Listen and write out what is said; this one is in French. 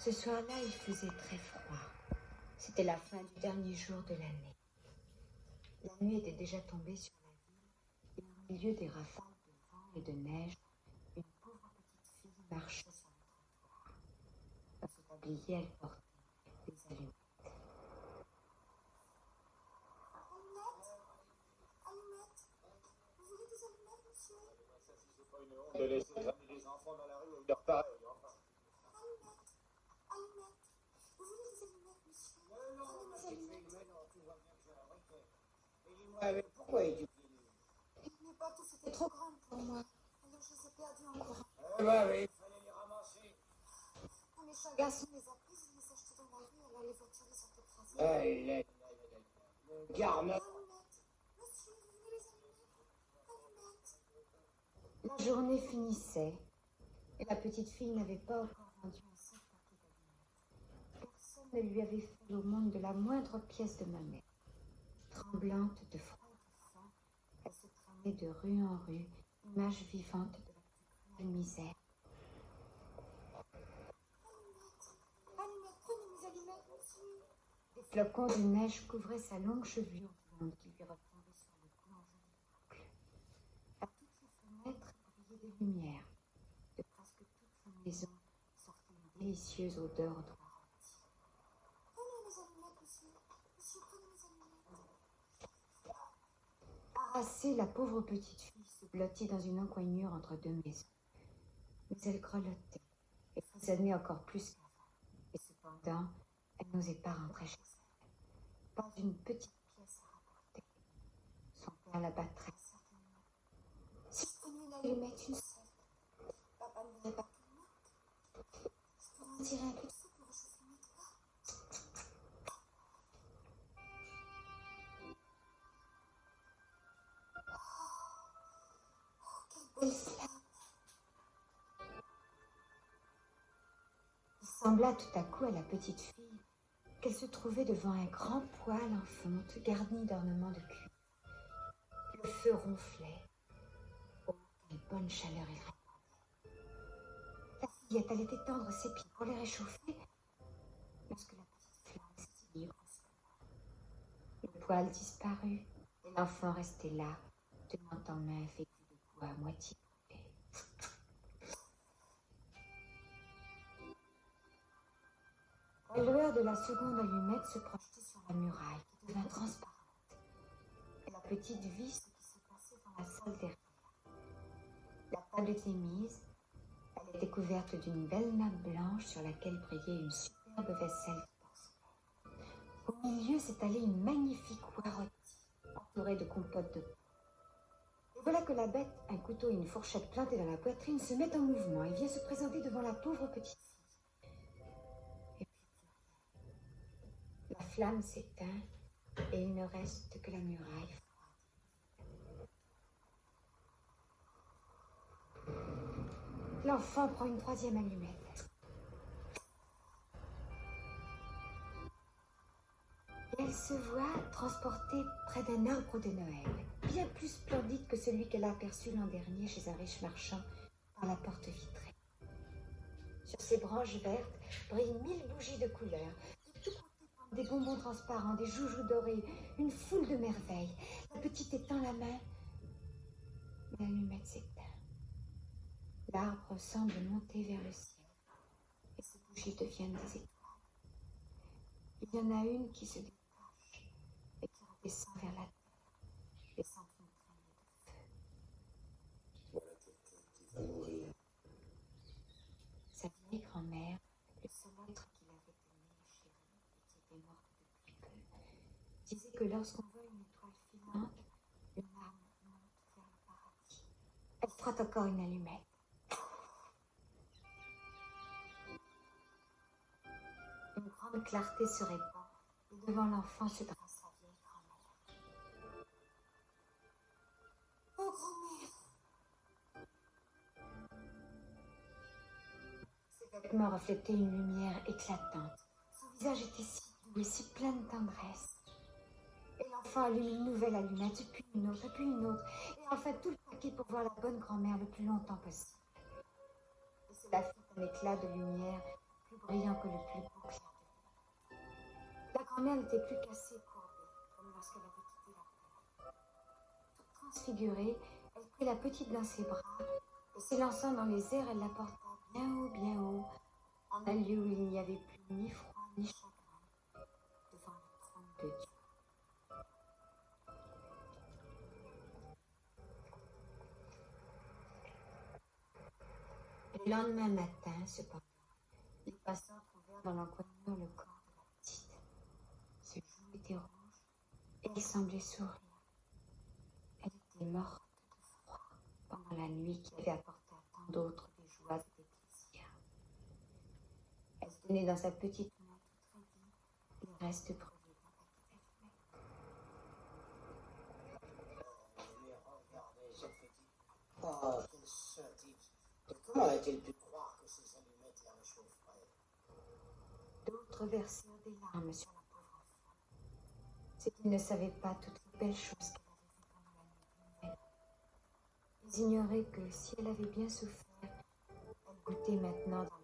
Ce soir-là, il faisait très froid. C'était la fin du dernier jour de l'année. La nuit était déjà tombée sur la ville et au milieu des rafales de vent et de neige, une pauvre petite fille marchait sur le trottoir. Dans ce tablier, elle portait des allumettes. Allumettes, vous voulez des allumettes, monsieur? Ça, si c'est pas une honte de laisser traîner des enfants dans la rue au leur pareil, enfin. Allumettes, vous voulez des allumettes, monsieur? Non, c'est fait, non, tout va bien que j'ai la retraite. Et dis-moi, avec pourquoi es-tu venu? Les bottes, c'était trop grand pour moi. Alors je les ai perdues en courant. Eh ben oui, il fallait les ramasser. Un méchant garçon les a prises, il les a achetées dans la rue, alors les voitures les ont écrasées. Le garnement. Allumettes, monsieur, vous voulez les allumettes? Allumettes. La journée finissait et la petite fille n'avait pas encore vendu un seul paquet d'allumettes. Personne ne lui avait fait au monde de la moindre pièce de monnaie. Tremblante de froid et de faim, elle se traînait de rue en rue, image vivante de la plus cruelle misère. Allumettes, prenez mes allumettes, monsieur. Des flocons de neige couvraient sa longue chevelure blonde qui lui retombait sur le cou en jolies boucles. À toutes les fenêtres brillaient des lumières. De presque toutes les maisons sortait une délicieuse odeur de bois rôti. Prenez mes allumettes, monsieur. Monsieur, prenez mes allumettes. Harassée, la pauvre petite fille se blottit dans une encoignure entre deux maisons. Mais elle grelottait et frissonnait encore plus qu'avant. Et cependant, elle n'osait pas rentrer chez elle. Pas une petite pièce à rapporter. Son père la battrait certainement. Si je prenais une allumette, une seule, papa ne verrait pas tout le monde. Je pourrais en tirer un peu de feu pour réchauffer mes doigts. Oh, quelle belle flamme. Il sembla tout à coup à la petite fille qu'elle se trouvait devant un grand poêle en fonte garni d'ornements de cuivre. Le feu ronflait. Oh, quelle bonne chaleur il répandait. La fillette allait étendre ses pieds pour les réchauffer lorsque la petite flamme s'éteignit brusquement. Le poêle disparut et l'enfant restait là, tenant en main un fétu de bois à moitié brûlé. La lueur de la seconde allumette se projetait sur la muraille qui devint transparente. Et la petite vit ce qui se passait dans la salle derrière. La table était mise. Elle était couverte d'une belle nappe blanche sur laquelle brillait une superbe vaisselle de porcelaine. Au milieu s'étalait une magnifique oie rôtie, entourée de compotes de pommes. Et voilà que la bête, un couteau et une fourchette plantés dans la poitrine, se met en mouvement et vient se présenter devant la pauvre petite fille. La flamme s'éteint et il ne reste que la muraille froide. L'enfant prend une troisième allumette. Et elle se voit transportée près d'un arbre de Noël, bien plus splendide que celui qu'elle a aperçu l'an dernier chez un riche marchand par la porte vitrée. Sur ses branches vertes brillent 1000 bougies de couleurs. Des bonbons transparents, des joujoux dorés, une foule de merveilles. La petite étend la main, mais l'allumette s'éteint. L'arbre semble monter vers le ciel et ces bougies deviennent des étoiles. Il y en a une qui se détache et qui redescend vers la terre, laissant une traînée de feu. Voilà quelqu'un qui va mourir. Sa vieille grand-mère, le seul être qu'il avait aimé et chéri, et qui était morte depuis peu, disait que lorsqu'on voit une étoile filante, une âme monte vers le paradis. Elle frotte encore une allumette. Une grande clarté se répand, et devant l'enfant se dresse sa vieille grand-mère. Oh, grand-mère. Ses vêtements reflétaient une lumière éclatante. Son visage était si doux et si plein de tendresse. Et l'enfant allume une nouvelle allumette, puis une autre, puis une autre, et enfin tout le paquet pour voir la bonne grand-mère le plus longtemps possible. Et cela fit un éclat de lumière plus brillant que le plus beau clair de lune. La grand-mère n'était plus qu'assez courbée, comme lorsqu'elle avait quitté la terre. Toute transfigurée, elle prit la petite dans ses bras, et s'élançant dans les airs, elle la porta bien haut, en un lieu où il n'y avait plus ni froid ni chagrin, devant le trône de Dieu. Le lendemain matin, cependant, les passants trouvèrent dans l'encoignure le corps de la petite. Ses joues étaient rouges et elle semblait sourire. Elle était morte de froid pendant la nuit qui avait apporté à tant d'autres des joies et des plaisirs. Elle tenait dans sa petite main toute raidie les restes brûlés d'un paquet d'allumettes. Mais regardez cette petite. Oh, quelle sottise. Et comment a-t-elle pu croire que ces allumettes la réchaufferaient? D'autres versèrent des larmes sur la pauvre enfant. C'est qu'ils ne savaient pas toutes les belles choses qu'elle avait vues pendant la nuit de Noël. Ils ignoraient que si elle avait bien souffert, elle goûtait maintenant dans